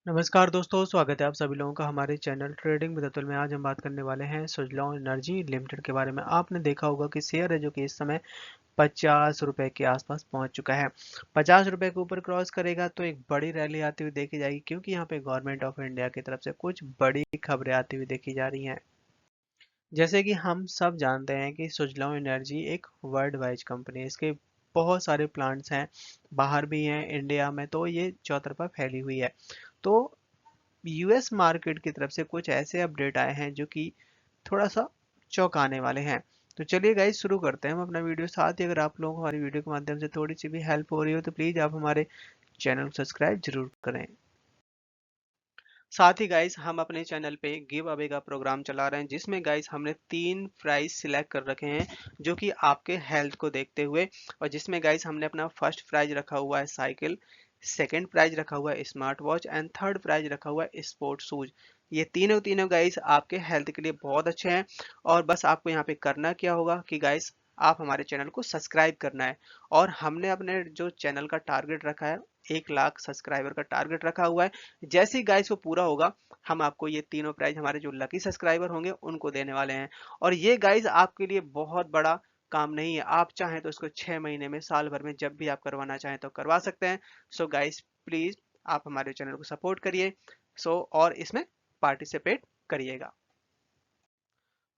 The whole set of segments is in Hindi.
नमस्कार दोस्तों, स्वागत है आप सभी लोगों का हमारे चैनल ट्रेडिंग विद अतुल में। आज हम बात करने वाले हैं सुजलॉन एनर्जी लिमिटेड के बारे में। आपने देखा होगा कि शेयर है जो कि इस समय 50 रुपए के आसपास पहुंच चुका है। 50 रुपए के ऊपर क्रॉस करेगा तो एक बड़ी रैली आती हुई देखी जाएगी, क्योंकि यहाँ पे गवर्नमेंट ऑफ इंडिया की तरफ से कुछ बड़ी खबरें आती हुई देखी जा रही हैं। जैसे कि हम सब जानते हैं कि सुजलॉन एनर्जी एक वर्ल्ड वाइड कंपनी है। इसके बहुत सारे प्लांट्स हैं, बाहर भी हैं, इंडिया में तो ये चौतरफा फैली हुई है। तो यूएस मार्केट की तरफ से कुछ ऐसे अपडेट आए हैं जो कि थोड़ा सा चौंकाने वाले हैं। तो चलिए गाइस, शुरू करते हैं हम अपना वीडियो। साथ ही अगर आप लोगों को हमारी वीडियो के माध्यम से थोड़ी सी भी हेल्प हो रही हो तो प्लीज आप हमारे चैनल को सब्सक्राइब जरूर करें। साथ ही गाइस, हम अपने चैनल पे गिव अवे का प्रोग्राम चला रहे हैं, जिसमें गाइस हमने 3 प्राइज सिलेक्ट कर रखे हैं जो कि आपके हेल्थ को देखते हुए। और जिसमें गाइस हमने अपना फर्स्ट प्राइज रखा हुआ है साइकिल, सेकंड प्राइज रखा हुआ है smart watch and third prize रखा हुआ है स्पोर्ट शूज। ये तीनों तीनों गाइस आपके हेल्थ के लिए बहुत अच्छे हैं। और बस आपको यहाँ पे करना क्या होगा कि गाइस, आप हमारे चैनल को सब्सक्राइब करना है। और हमने अपने जो चैनल का टारगेट रखा है, 1 लाख सब्सक्राइबर का टारगेट रखा हुआ है। जैसे ही गाइस वो पूरा होगा, हम आपको ये तीनों प्राइज हमारे जो लकी सब्सक्राइबर होंगे उनको देने वाले हैं। और ये गाइस आपके लिए बहुत बड़ा काम नहीं है। आप चाहें तो इसको 6 महीने में, साल भर में, जब भी आप करवाना चाहें तो करवा सकते हैं। सो गाइस, प्लीज आप हमारे चैनल को सपोर्ट करिए। और इसमें पार्टिसिपेट करिएगा।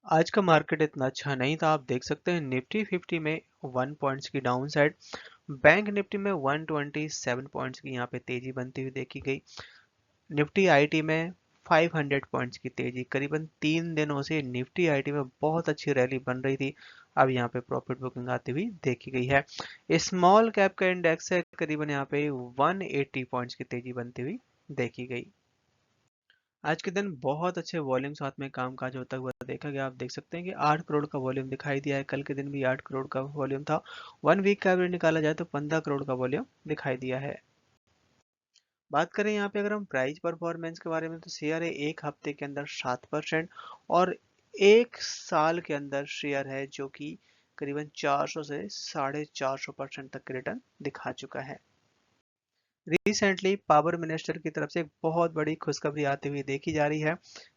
आज का मार्केट इतना अच्छा नहीं था। आप देख सकते हैं निफ्टी 50 में 1 पॉइंट्स की डाउन साइड, बैंक निफ्टी में 127 पॉइंट्स की यहाँ पे तेजी बनती हुई देखी गई। निफ्टी आईटी में 500 पॉइंट्स की तेजी, करीबन 3 दिनों से निफ्टी आईटी में बहुत अच्छी रैली बन रही थी। अब यहाँ पे प्रॉफिट बुकिंग आती हुई देखी गई है। स्मॉल कैप का इंडेक्स है, करीबन यहाँ पे 180 पॉइंट्स की तेजी बनती हुई देखी गई। आज के दिन बहुत अच्छे वॉल्यूम साथ में कामकाज होता हुआ देखा गया। आप देख सकते हैं कि 8 करोड़ का वॉल्यूम दिखाई दिया है। कल के दिन भी 8 करोड़ का वॉल्यूम था। 1 वीक का एवरेज निकाला जाए तो 15 करोड़ का वॉल्यूम दिखाई दिया है। बात करें यहाँ पे अगर हम प्राइस परफॉर्मेंस के बारे में, तो शेयर है 1 हफ्ते के अंदर 7%, और 1 साल के अंदर शेयर है जो कि करीबन 400 से 450% तक के रिटर्न दिखा चुका है। रिसेंटली पावर मिनिस्टर की तरफ से एक बहुत बड़ी खुशखबरी आती हुई देखी जा रही है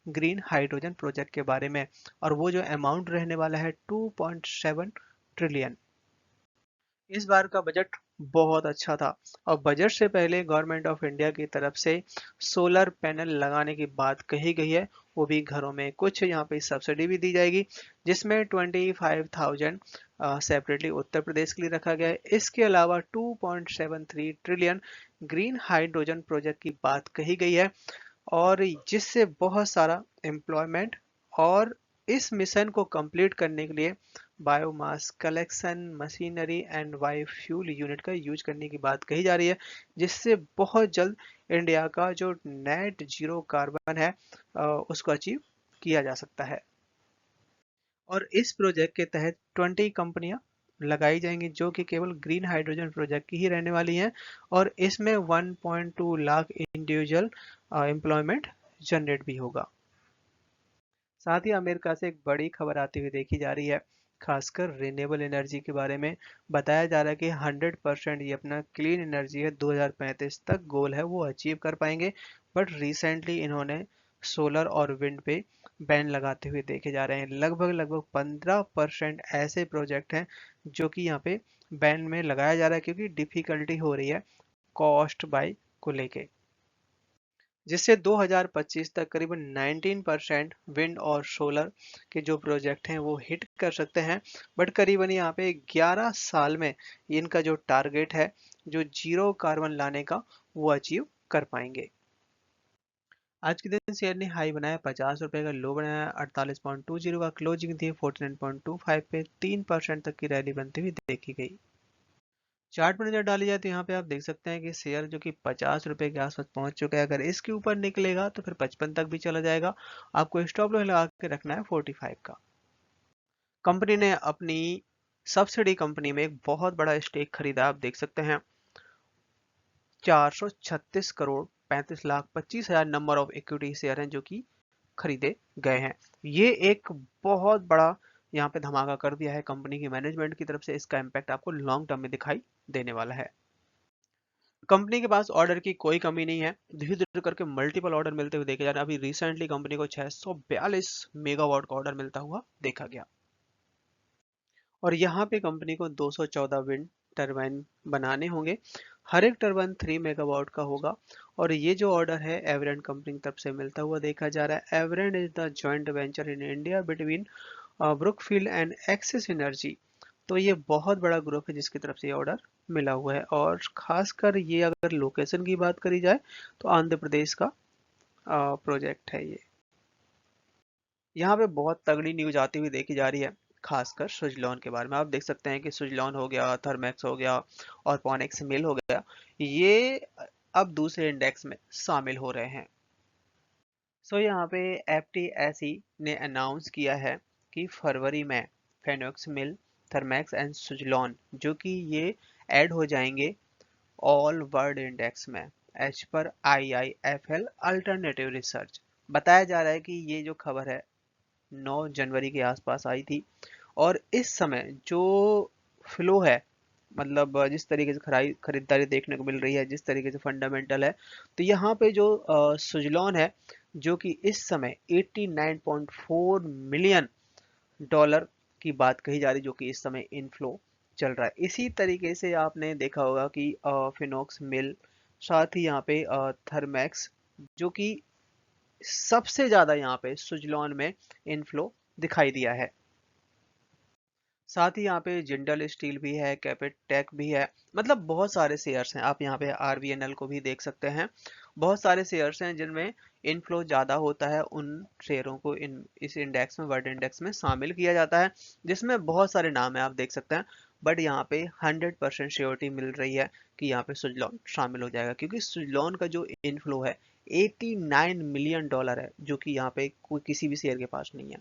ग्रीन हाइड्रोजन प्रोजेक्ट के बारे में। और वो जो अमाउंट रहने वाला है 2.7 ट्रिलियन। इस बार का बजट बहुत अच्छा था। और बजट से पहले गवर्नमेंट ऑफ इंडिया की तरफ से सोलर पैनल लगाने की बात कही गई है। वो भी घरों में। कुछ यहाँ पे सब्सिडी भी दी जाएगी, जिसमें 25,000 सेपरेटली उत्तर प्रदेश के लिए रखा गया है। इसके अलावा 2.73 ट्रिलियन ग्रीन हाइड्रोजन प्रोजेक्ट की बात कही गई है, और जिससे बहुत सारा एम्प्लॉयमेंट, और इस मिशन को कंप्लीट करने के लिए biomass collection machinery and biofuel unit का यूज करने की बात कही जा रही है, जिससे बहुत जल्द इंडिया का जो नेट जीरो कार्बन है उसको अचीव किया जा सकता है। और इस प्रोजेक्ट के तहत 20 कंपनियां लगाई जाएंगी जो कि केवल ग्रीन हाइड्रोजन प्रोजेक्ट की ही रहने वाली हैं। और इसमें 1.2 लाख इंडिविजुअल एम्प्लॉयमेंट जनरेट भी होगा। साथ ही अमेरिका से एक बड़ी खबर आती हुई देखी जा रही है, खासकर रिन्यूएबल एनर्जी के बारे में। बताया जा रहा है कि 100% ये अपना क्लीन एनर्जी है 2035 तक गोल है वो अचीव कर पाएंगे। बट रिसेंटली इन्होंने सोलर और विंड पे बैन लगाते हुए देखे जा रहे हैं। लगभग लगभग 15% ऐसे प्रोजेक्ट हैं जो कि यहाँ पे बैन में लगाया जा रहा है, क्योंकि डिफिकल्टी हो रही है कॉस्ट बाय को लेके, जिससे 2025 तक करीबन 19% विंड और सोलर के जो प्रोजेक्ट हैं वो हिट कर सकते हैं। बट करीबन यहाँ पे 11 साल में इनका जो टारगेट है, जो जीरो कार्बन लाने का, वो अचीव कर पाएंगे। आज के दिन शेयर ने हाई बनाया 50 रुपए का, लो बनाया 48.20 का, क्लोजिंग थी 49.25 पे। 3% तक की रैली बनती हुई देखी गई। चार्ट पर नजर डाली जाए तो यहाँ पे आप देख सकते हैं कि शेयर जो कि 50 रुपए के आसपास पहुंच चुका है। अगर इसके ऊपर निकलेगा तो फिर 55 तक भी चला जाएगा। आपको स्टॉप लॉस लगा के रखना है 45 का। कंपनी ने अपनी सब्सिडी कंपनी में एक बहुत बड़ा स्टेक खरीदा। आप देख सकते हैं 436 करोड़ 35 लाख 25 हजार नंबर ऑफ इक्विटी शेयर हैं जो कि खरीदे गए हैं। ये एक बहुत बड़ा यहाँ पे धमाका कर दिया है कंपनी की मैनेजमेंट की तरफ से। इसका इम्पैक्ट आपको लॉन्ग टर्म में दिखाई देने वाला है। कंपनी के पास ऑर्डर की कोई कमी नहीं है, धीरे धीरे करके मल्टीपल ऑर्डर मिलते हुए देखे जा रहे हैं। अभी रिसेंटली कंपनी को 642 मेगावाट का ऑर्डर मिलता हुआ देखा गया। और यहाँ पे कंपनी को 214 विंड टरबाइन बनाने होंगे। हर एक टरबाइन 3 मेगावाट का होगा। और ये जो ऑर्डर है एवरेंट कंपनी की तरफ से मिलता हुआ देखा जा रहा है। Evren is the joint venture in India between Brookfield and Axis energy. तो ये बहुत बड़ा ग्रुप है जिसकी तरफ से ये ऑर्डर मिला हुआ है। और खासकर ये अगर लोकेशन की बात करी जाए तो आंध्र प्रदेश का प्रोजेक्ट है ये। यहाँ पे बहुत तगड़ी न्यूज आती हुई देखी जा रही है, खासकर सुजलॉन के बारे में। आप देख सकते हैं कि सुजलॉन हो गया, थर्मेक्स हो गया और पॉनेक्स मिल हो गया, ये अब दूसरे इंडेक्स में शामिल हो रहे हैं। सो यहाँ पे एफटीएसई ने अनाउंस किया है कि फरवरी में Phoenix mill, Thermax and Suzlon जो कि ये ऐड हो जाएंगे ऑल वर्ल्ड इंडेक्स में एज पर IIFL अल्टरनेटिव रिसर्च। बताया जा रहा है कि ये जो खबर है 9 जनवरी के आसपास आई थी। और इस समय जो फ्लो है, मतलब जिस तरीके से खरीदारी देखने को मिल रही है, जिस तरीके से फंडामेंटल है, तो यहाँ पे जो सुजलॉन है जो कि इस समय 89.4 मिलियन डॉलर की बात कही जा रही, जो कि इस समय इनफ्लो चल रहा है। इसी तरीके से आपने देखा होगा कि फिनोक्स मिल, साथ ही यहाँ पे थर्मैक्स जो कि सबसे ज्यादा यहाँ पे सुजलॉन में इनफ्लो दिखाई दिया है। साथ ही यहाँ पे जिंदल स्टील भी है, कैपेटेक भी है, मतलब बहुत सारे शेयर्स हैं। आप यहाँ पे RVNL को भी देख सकते हैं। बहुत सारे शेयर्स हैं जिनमें इनफ्लो ज़्यादा होता है, उन शेयरों को इस इंडेक्स में, वर्ल्ड इंडेक्स में शामिल किया जाता है, जिसमें बहुत सारे नाम है आप देख सकते हैं। बट यहाँ पे 100% श्योरिटी मिल रही है कि यहाँ पे सुजलॉन शामिल हो जाएगा, क्योंकि सुजलॉन का जो इनफ्लो है 89 मिलियन डॉलर है, जो कि यहाँ पे कोई किसी भी शेयर के पास नहीं है।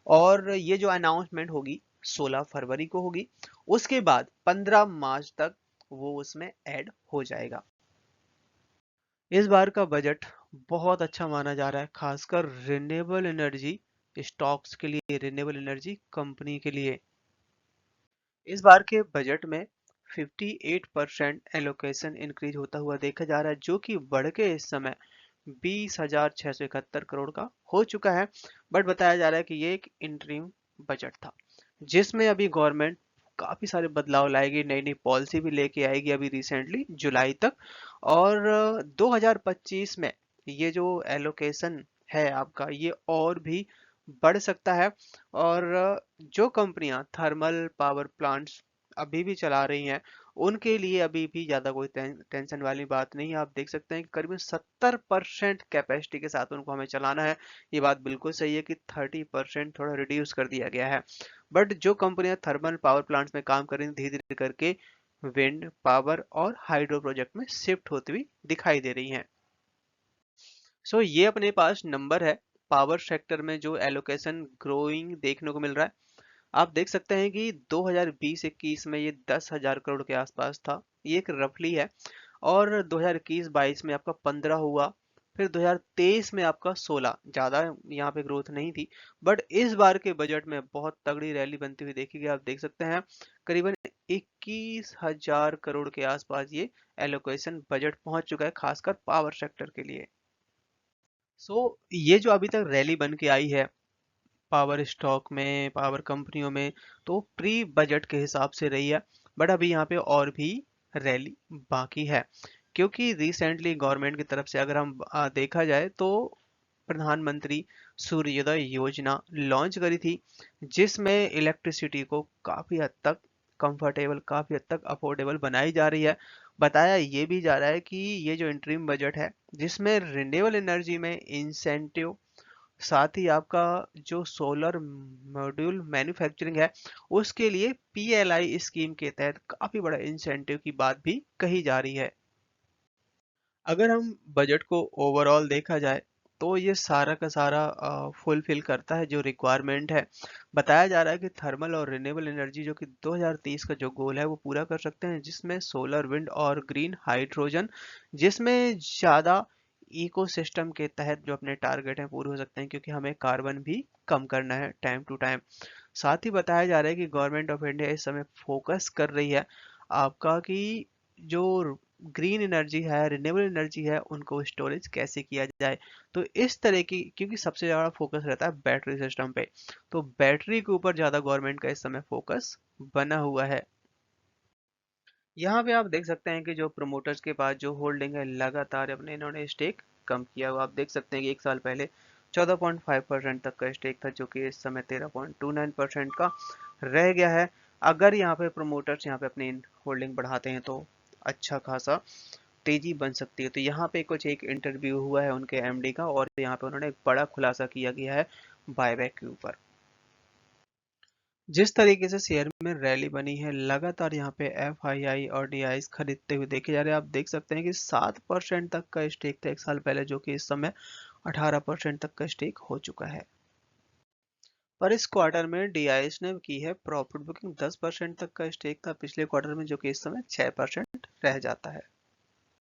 और ये जो अनाउंसमेंट होगी 16 फरवरी को होगी, उसके बाद 15 मार्च तक वो उसमें ऐड हो जाएगा। इस बार का बजट बहुत अच्छा माना जा रहा है, खासकर रिन्यूएबल एनर्जी स्टॉक्स के लिए, रिन्यूएबल एनर्जी कंपनी के लिए। इस बार के बजट में 58% एलोकेशन इंक्रीज होता हुआ देखा जा रहा है, जो कि बढ़ के इस समय 20,671 करोड़ का हो चुका है। बट बताया जा रहा है कि ये एक इंटरिम बजट था, जिसमें अभी गवर्नमेंट काफी सारे बदलाव लाएगी, नई नई पॉलिसी भी लेके आएगी अभी रिसेंटली जुलाई तक। और 2025 में ये जो एलोकेशन है आपका, ये और भी बढ़ सकता है। और जो कंपनियां थर्मल पावर प्लांट्स अभी भी चला रही हैं, उनके लिए अभी भी ज्यादा कोई टेंशन वाली बात नहीं है। आप देख सकते हैं कि करीबन 70% कैपेसिटी के साथ उनको हमें चलाना है। ये बात बिल्कुल सही है कि 30% थोड़ा रिड्यूस कर दिया गया है। बट जो कंपनियां थर्मल पावर प्लांट्स में काम कर रही हैं, धीरे धीरे करके विंड पावर और हाइड्रो प्रोजेक्ट में शिफ्ट होती हुई दिखाई दे रही हैं। सो ये अपने पास नंबर है पावर सेक्टर में जो एलोकेशन ग्रोइंग देखने को मिल रहा है। आप देख सकते हैं कि 2020-21 में ये 10,000 करोड़ के आसपास था, ये एक रफली है। और 2021-22 में आपका 15 हुआ, फिर 2023 में आपका 16, ज्यादा यहाँ पे ग्रोथ नहीं थी। बट इस बार के बजट में बहुत तगड़ी रैली बनती हुई देखी गई। आप देख सकते हैं करीबन 21,000 करोड़ के आसपास ये एलोकेशन बजट पहुंच चुका है, खासकर पावर सेक्टर के लिए। सो ये जो अभी तक रैली बन के आई है पावर स्टॉक में, पावर कंपनियों में, तो प्री बजट के हिसाब से रही है। बट अभी यहाँ पे और भी रैली बाकी है, क्योंकि रिसेंटली गवर्नमेंट की तरफ से अगर हम देखा जाए तो प्रधानमंत्री सूर्योदय योजना लॉन्च करी थी, जिसमें इलेक्ट्रिसिटी को काफी हद तक कंफर्टेबल, काफी हद तक अफोर्डेबल बनाई जा रही है। बताया ये भी जा रहा है कि ये जो इंटरिम बजट है, जिसमें रिन्यूएबल एनर्जी में इंसेंटिव, साथ ही आपका जो सोलर मॉड्यूल मैन्युफैक्चरिंग है, उसके लिए PLI स्कीम के तहत काफी बड़ा इंसेंटिव की बात भी कही जा रही है। अगर हम बजट को ओवरऑल देखा जाए तो ये सारा का सारा फुलफिल करता है जो रिक्वायरमेंट है। बताया जा रहा है कि थर्मल और रिन्यूएबल एनर्जी जो कि 2030 का जो गोल है वो पूरा कर सकते हैं, जिसमें सोलर, विंड और ग्रीन हाइड्रोजन, जिसमें ज़्यादा इकोसिस्टम के तहत जो अपने टारगेट हैं पूरे हो सकते हैं, क्योंकि हमें कार्बन भी कम करना है टाइम टू टाइम। साथ ही बताया जा रहा है कि गवर्नमेंट ऑफ इंडिया इस समय फोकस कर रही है आपका कि जो ग्रीन एनर्जी है, रिन्यूएबल एनर्जी है, उनको स्टोरेज कैसे किया जाए। तो इस तरह की, क्योंकि सबसे ज़्यादा फोकस रहता है बैटरी सिस्टम पे, तो बैटरी के ऊपर ज़्यादा गवर्नमेंट का इस समय फोकस बना हुआ है। यहाँ पे आप देख सकते हैं कि जो प्रमोटर्स के पास जो होल्डिंग है, लगातार अपने इन्होंने स्टेक कम किया हुआ। आप देख सकते हैं कि एक साल पहले 14.5% तक का स्टेक था, जो कि इस समय 13.29% का रह गया है। अगर यहाँ पे प्रमोटर्स यहाँ पे अपनी होल्डिंग बढ़ाते हैं तो अच्छा खासा तेजी बन सकती है। तो यहाँ पे कुछ एक इंटरव्यू हुआ है उनके एमडी का, और यहाँ पे उन्होंने एक बड़ा खुलासा किया गया है बायबैक के ऊपर। जिस तरीके से शेयर में रैली बनी है, लगातार यहाँ पे एफआईआई और डीआईज खरीदते हुए देखे जा रहे हैं। आप देख सकते हैं कि 7% तक का स्टेक था एक साल पहले, जो कि इस समय 18% तक का स्टेक हो चुका है। पर इस क्वार्टर में डीआईएस ने की है प्रॉफिट बुकिंग। 10% तक का स्टेक था पिछले क्वार्टर में, जो कि इस समय 6% रह जाता है।